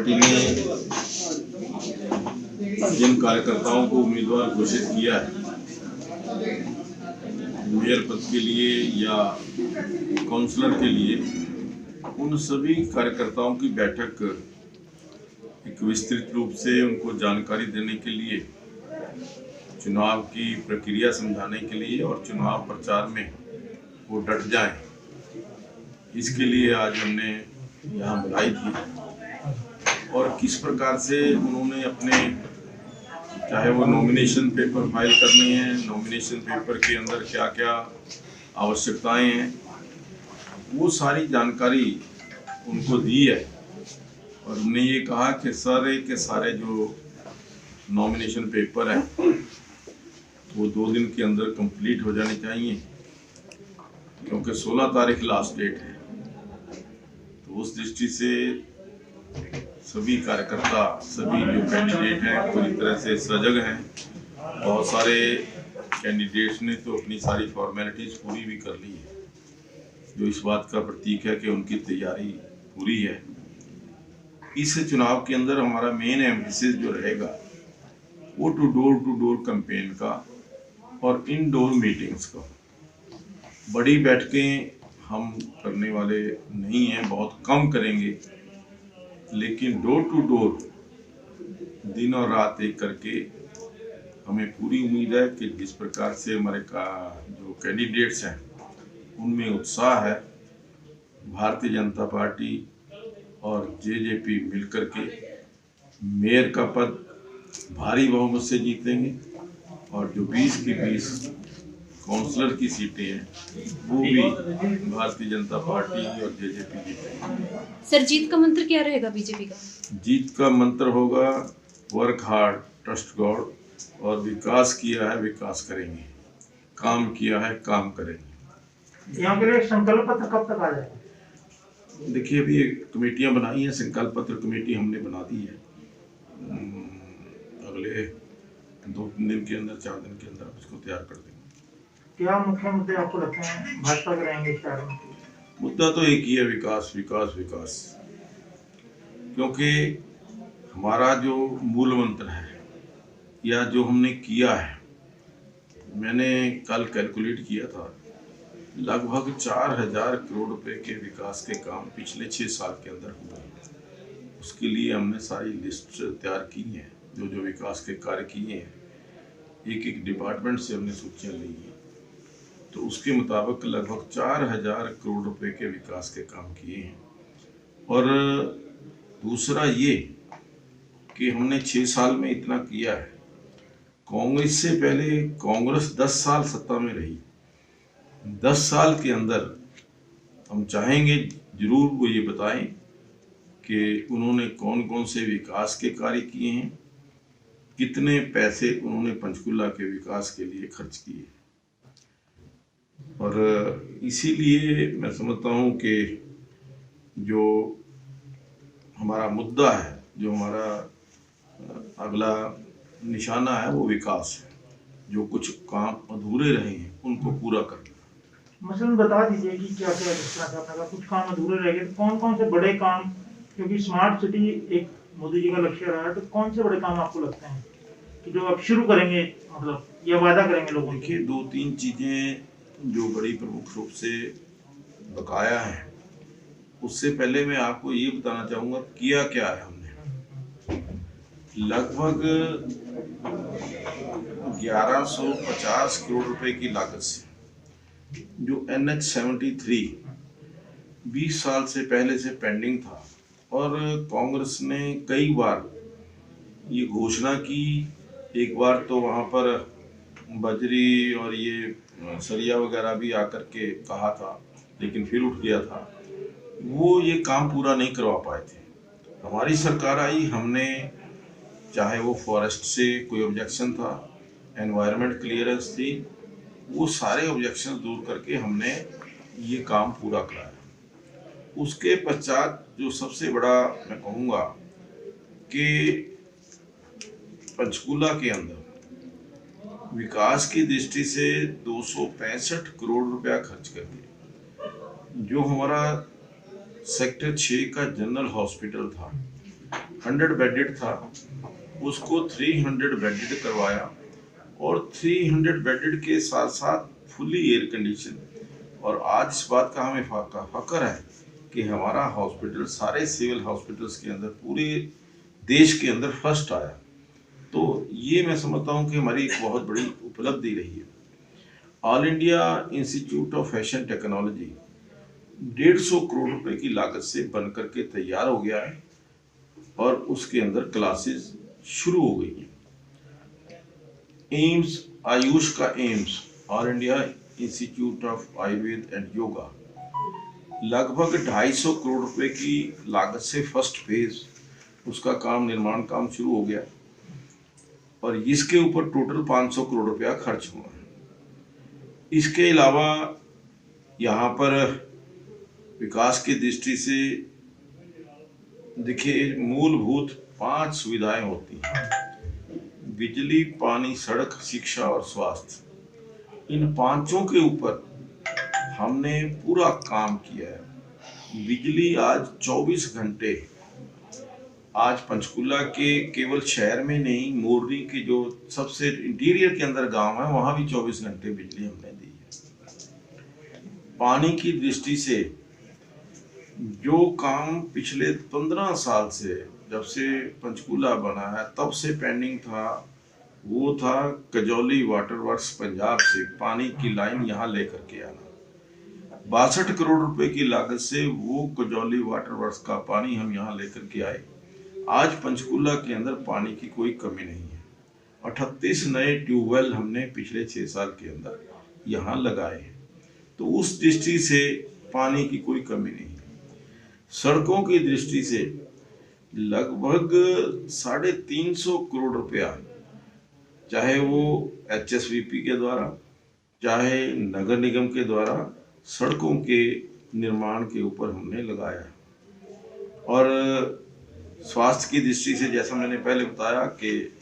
Party ने जिन कार्यकर्ताओं को उम्मीदवार घोषित किया है मेयर पद के लिए या काउंसलर के लिए, उन सभी कार्यकर्ताओं की बैठक एक विस्तृत रूप से उनको जानकारी देने के लिए, चुनाव की प्रक्रिया समझाने के लिए और चुनाव प्रचार में वो डट जाएं, इसके लिए आज हमने यहाँ बुलाई थी। और किस प्रकार से उन्होंने अपने, चाहे वो नॉमिनेशन पेपर फाइल करने हैं, नॉमिनेशन पेपर के अंदर क्या क्या आवश्यकताएं हैं, वो सारी जानकारी उनको दी है। और हमने ये कहा कि सारे के सारे जो नॉमिनेशन पेपर हैं वो 2 दिन के अंदर कंप्लीट हो जाने चाहिए, क्योंकि 16 तारीख लास्ट डेट है। तो उस दृष्टि से सभी कार्यकर्ता, सभी जो कैंडिडेट हैं पूरी तरह से सजग हैं। बहुत सारे कैंडिडेट्स ने तो अपनी सारी फॉर्मेलिटीज़ पूरी भी कर ली है, जो इस बात का प्रतीक है कि उनकी तैयारी पूरी है। इस चुनाव के अंदर हमारा मेन एम्फेसिस जो रहेगा वो टू डोर कैंपेन का और इनडोर मीटिंग्स का। बड़ी बैठकें हम करने वाले नहीं हैं, बहुत कम करेंगे, लेकिन डोर टू डोर दिन और रात एक करके हमें पूरी उम्मीद है कि जिस प्रकार से हमारे जो कैंडिडेट्स हैं उनमें उत्साह है, भारतीय जनता पार्टी और जेजेपी मिलकर के मेयर का पद भारी बहुमत से जीतेंगे और जो 20 की 20 काउंसलर की सीटें हैं वो भी भारतीय जनता पार्टी और जेजेपी जीतेंगे। सर, जीत का मंत्र क्या रहेगा बीजेपी का? जीत का मंत्र होगा वर्क हार्ड, ट्रस्ट गॉड, और विकास किया है विकास करेंगे, काम किया है काम करेंगे। यहाँ के लिए संकल्प पत्र कब तक आ जाएगा? देखिए, अभी कमेटियां बनाई हैं, संकल्प पत्र कमेटी हमने बना दी है। अगले 2-3 दिन के अंदर, 4 दिन के अंदर उसको तैयार कर देंगे। क्या मुख्य मुद्दे आपको लगते हैं भाजपा के रहेंगे शहर में? मुद्दा तो एक ही है, विकास विकास विकास। क्योंकि हमारा जो मूल मंत्र है या जो हमने किया है, मैंने कल कैलकुलेट किया था, लगभग 4000 करोड़ रुपए के विकास के काम पिछले 6 साल के अंदर हुए हैं। उसके लिए हमने सारी लिस्ट तैयार की है, जो जो विकास के कार्य किए हैं, एक एक डिपार्टमेंट से हमने सूचियाँ ली हैं। तो उसके मुताबिक लगभग 4000 करोड़ रुपए के विकास के काम किए हैं। और दूसरा ये कि हमने 6 साल में इतना किया है। कांग्रेस से पहले कांग्रेस 10 साल सत्ता में रही। 10 साल के अंदर हम चाहेंगे जरूर वो ये बताएं कि उन्होंने कौन कौन से विकास के कार्य किए हैं, कितने पैसे उन्होंने पंचकुला के विकास के लिए खर्च किए। और इसीलिए मैं समझता हूँ कि जो हमारा मुद्दा है, जो हमारा अगला निशाना है, वो विकास है। जो कुछ काम अधूरे रहे हैं उनको पूरा करना। मसलन बता दीजिए कि क्या क्या जिस तरह से आपने कहा कुछ काम अधूरे रह गए, तो कौन कौन से बड़े काम, क्योंकि स्मार्ट सिटी एक मोदी जी का लक्ष्य रहा है, तो कौन से बड़े काम आपको लगते हैं कि जो आप शुरू करेंगे, मतलब ये वादा करेंगे लोगों को? देखिए, 2-3 चीज़ें जो बड़ी प्रमुख रूप से बकाया है, उससे पहले मैं आपको ये बताना चाहूँगा किया क्या है हमने। लगभग 1150 करोड़ रुपए की लागत से जो NH-73 20 साल से पहले से पेंडिंग था, और कांग्रेस ने कई बार ये घोषणा की। एक बार तो वहाँ पर बजरी और ये सरिया वगैरह भी आकर के कहा था, लेकिन फिर उठ गया था। वो ये काम पूरा नहीं करवा पाए थे। हमारी सरकार आई, हमने, चाहे वो फॉरेस्ट से कोई ऑब्जेक्शन था, एनवायरनमेंट क्लियरेंस थी, वो सारे ऑब्जेक्शन दूर करके हमने ये काम पूरा कराया। उसके पश्चात जो सबसे बड़ा मैं कहूँगा कि पंचकुला के अंदर विकास की दृष्टि से 265 करोड़ रुपया खर्च करके जो हमारा सेक्टर 6 का जनरल हॉस्पिटल था, 100 बेडेड था, उसको 300 बेडेड करवाया, और 300 बेडेड के साथ साथ फुली एयर कंडीशन। और आज इस बात का हमें फख्र है कि हमारा हॉस्पिटल सारे सिविल हॉस्पिटल्स के अंदर पूरे देश के अंदर फर्स्ट आया। तो ये मैं समझता हूँ कि हमारी एक बहुत बड़ी उपलब्धि रही है। All India institute of fashion technology 150 crore रुपए की लागत से बन करके तैयार हो गया है, और उसके अंदर क्लासेस शुरू हो गई हैं। एम्स, आयुष का AIIMS, all India institute of Ayurveda and yoga, लगभग 250 करोड़ रुपए की लागत से फर्स्ट फेज उसका निर्माण काम शुरू हो गया, और इसके ऊपर टोटल 500 करोड़ रुपया खर्च हुआ है। इसके अलावा यहाँ पर विकास की दृष्टि से देखिए, मूलभूत 5 सुविधाएं होती हैं: बिजली, पानी, सड़क, शिक्षा और स्वास्थ्य। इन पांचों के ऊपर हमने पूरा काम किया है। बिजली आज 24 घंटे, आज पंचकुला के केवल शहर में नहीं, मोरनी के जो सबसे इंटीरियर के अंदर गांव है, वहां भी 24 घंटे बिजली हमने दी है। पानी की दृष्टि से जो काम पिछले 15 साल से, जब से पंचकुला बना है तब से पेंडिंग था, वो था कजौली वाटर वर्क्स पंजाब से पानी की लाइन यहाँ लेकर के आना। 62 करोड़ रुपए की लागत से वो कजौली वाटर वर्क्स का पानी हम यहाँ लेकर के आए। आज पंचकुला के अंदर पानी की कोई कमी नहीं है। 38 नए ट्यूबवेल हमने पिछले 6 साल के अंदर यहाँ लगाए हैं। तो उस दृष्टि से पानी की कोई कमी नहीं है। सड़कों की दृष्टि से लगभग 350 करोड़ रुपया, चाहे वो HSVP के द्वारा, चाहे नगर निगम के द्वारा, सड़कों के निर्माण के ऊपर हमने लगाया। और स्वास्थ्य की दृष्टि से, जैसा मैंने पहले बताया कि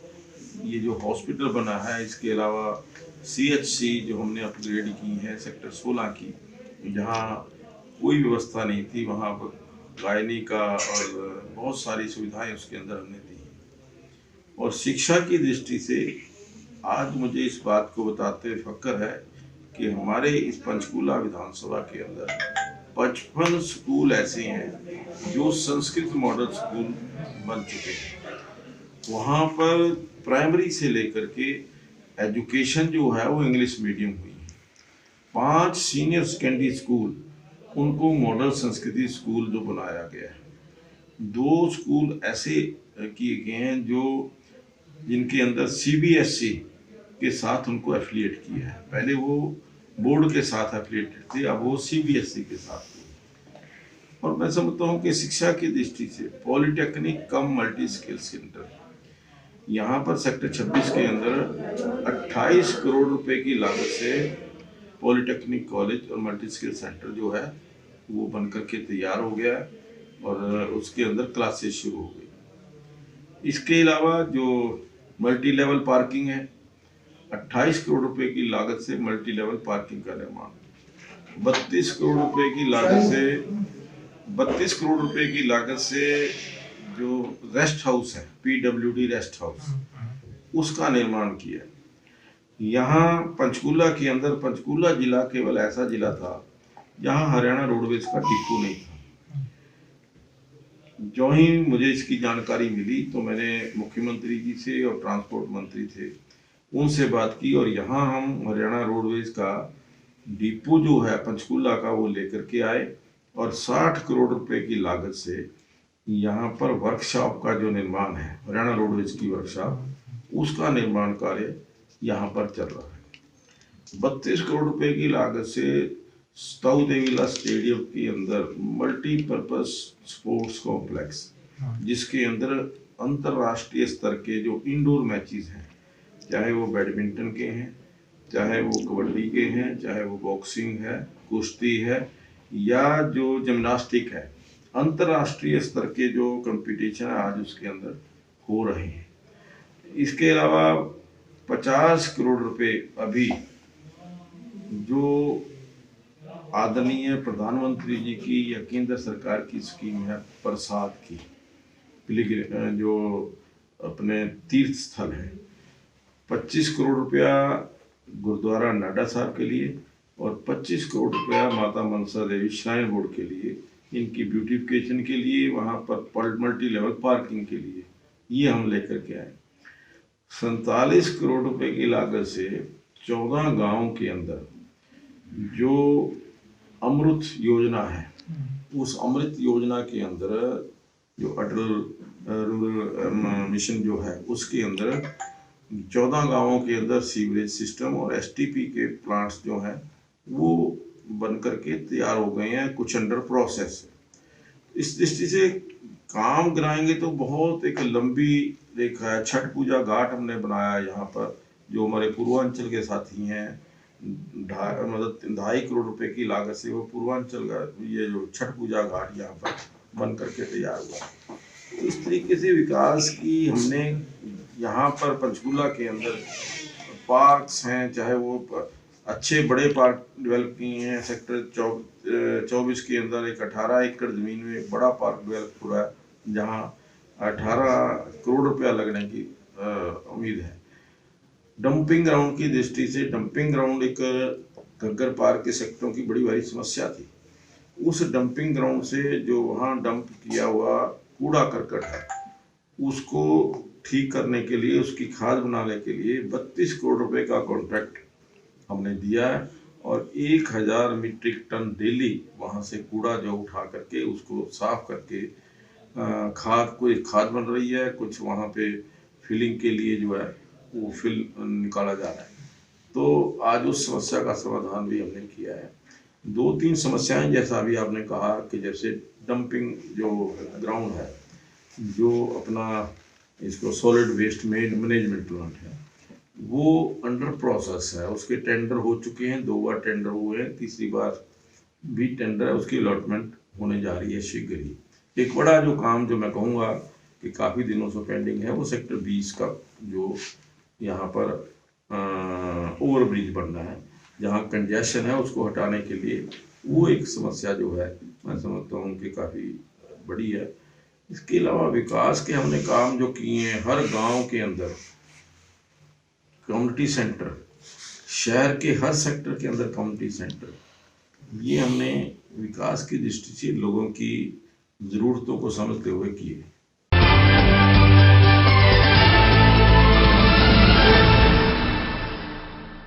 ये जो हॉस्पिटल बना है, इसके अलावा CHC जो हमने अपग्रेड की है सेक्टर 16 की, जहाँ कोई व्यवस्था नहीं थी, वहाँ पर गायनी का और बहुत सारी सुविधाएं उसके अंदर हमने दी। और शिक्षा की दृष्टि से आज मुझे इस बात को बताते हुए फख्र है कि हमारे इस पंचकुला विधानसभा के अंदर 55 स्कूल ऐसे हैं जो संस्कृत मॉडल स्कूल बन चुके हैं। वहाँ पर प्राइमरी से लेकर के एजुकेशन जो है वो इंग्लिश मीडियम हुई है। 5 सीनियर सेकेंडरी स्कूल, उनको मॉडल संस्कृति स्कूल जो बनाया गया है। 2 स्कूल ऐसे किए गए हैं जो जिनके अंदर CBSE के साथ उनको एफिलिएट किया है। पहले वो बोर्ड के साथ एफिलिएटेड थे, अब वो CBSE के साथ थे। और मैं समझता हूँ कि शिक्षा की दृष्टि से पॉलिटेक्निक कम मल्टी स्किल सेंटर, यहाँ पर सेक्टर 26 के अंदर 28 करोड़ रुपए की लागत से पॉलिटेक्निक कॉलेज और मल्टी स्किल सेंटर जो है वो बनकर के तैयार हो गया है, और उसके अंदर क्लासेस शुरू हो गई। इसके अलावा जो मल्टी लेवल पार्किंग है, 28 करोड़ रुपए की लागत से मल्टी लेवल पार्किंग का निर्माण। 32 करोड़ रुपए की लागत से जो रेस्ट हाउस है, PWD रेस्ट हाउस, उसका निर्माण किया। यहाँ पंचकुला के अंदर, पंचकुला जिला केवल ऐसा जिला था जहाँ हरियाणा रोडवेज का डिपो नहीं था। जो ही मुझे इसकी जानकारी मिली तो मैंने मुख्यमंत्री जी से और ट्रांसपोर्ट मंत्री थे, उनसे बात की, और यहाँ हम हरियाणा रोडवेज का डिपो जो है पंचकुला का वो लेकर के आए, और 60 करोड़ रुपए की लागत से यहाँ पर वर्कशॉप का जो निर्माण है, हरियाणा रोडवेज की वर्कशॉप, उसका निर्माण कार्य यहाँ पर चल रहा है। 32 करोड़ रुपए की लागत से ताऊ देवीला स्टेडियम के अंदर मल्टीपर्पज स्पोर्ट्स कॉम्प्लेक्स, जिसके अंदर अंतर्राष्ट्रीय स्तर के जो इंडोर मैचेस हैं, चाहे वो बैडमिंटन के हैं, चाहे वो कबड्डी के हैं, चाहे वो बॉक्सिंग है, कुश्ती है, या जो जिम्नास्टिक है, अंतर्राष्ट्रीय स्तर के जो कंपटीशन है आज उसके अंदर हो रहे हैं। इसके अलावा 50 करोड़ रुपए अभी जो आदरणीय प्रधानमंत्री जी की या केंद्र सरकार की स्कीम है प्रसाद की, जो अपने तीर्थ स्थल है, 25 करोड़ रुपया गुरुद्वारा नाडा साहब के लिए और 25 करोड़ रुपया माता मनसा देवी श्राइन बोर्ड के लिए, इनकी ब्यूटिफिकेशन के लिए, वहाँ पर मल्टी लेवल पार्किंग के लिए, ये हम लेकर के आए। 47 करोड़ रुपए की लागत से 14 गांवों के अंदर जो अमृत योजना है, उस अमृत योजना के अंदर जो अटल रूरल मिशन जो है, उसके अंदर 14 गांवों के अंदर सीवरेज सिस्टम और एसटीपी के प्लांट्स जो हैं वो बन करके तैयार हो गए हैं, कुछ अंडर प्रोसेस है। इस दृष्टि से काम कराएंगे तो बहुत एक लंबी रेखा है। छठ पूजा घाट हमने बनाया यहाँ पर, जो हमारे पूर्वांचल के साथी हैं, मतलब 2.5 करोड़ रुपए की लागत से वो पूर्वांचल का ये जो छठ पूजा घाट यहाँ पर बन करके तैयार हुआ। तो इस तरीके से विकास की हमने यहाँ पर पंचकूला के अंदर पार्क्स हैं, चाहे वो अच्छे बड़े पार्क डेवलप किए हैं। सेक्टर 24 के अंदर एक 18 एकड़ ज़मीन में एक बड़ा पार्क डेवलप हुआ है, जहाँ 18 करोड़ रुपया लगने की उम्मीद है। डंपिंग ग्राउंड की दृष्टि से, डंपिंग ग्राउंड एक घग्गर पार्क के सेक्टरों की बड़ी भारी समस्या थी। उस डंपिंग ग्राउंड से जो वहाँ डंप किया हुआ कूड़ा करकट है, उसको ठीक करने के लिए, उसकी खाद बनाने के लिए 32 करोड़ रुपए का कॉन्ट्रैक्ट हमने दिया है और 1000 मीट्रिक टन डेली वहाँ से कूड़ा जो उठा करके उसको साफ करके खाद, कोई खाद बन रही है, कुछ वहाँ पे फिलिंग के लिए जो है वो फिल निकाला जा रहा है। तो आज उस समस्या का समाधान भी हमने किया है। 2-3 समस्याएं, जैसा अभी आपने कहा कि जैसे डंपिंग जो ग्राउंड है, जो अपना इसको सॉलिड वेस्ट मैनेजमेंट प्लांट है, वो अंडर प्रोसेस है। उसके टेंडर हो चुके हैं, 2 बार टेंडर हुए हैं, तीसरी बार भी टेंडर है, उसकी अलॉटमेंट होने जा रही है शीघ्र ही। एक बड़ा जो काम जो मैं कहूँगा कि काफ़ी दिनों से पेंडिंग है, वो सेक्टर 20 का जो यहाँ पर ओवर ब्रिज बनना है, जहाँ कंजेशन है उसको हटाने के लिए, वो एक समस्या जो है मैं समझता हूँ कि काफ़ी बड़ी है। इसके अलावा विकास के हमने काम जो किए हैं, हर गांव के अंदर कम्युनिटी सेंटर, शहर के हर सेक्टर के अंदर कम्युनिटी सेंटर, ये हमने विकास की दृष्टि से लोगों की ज़रूरतों को समझते हुए किए।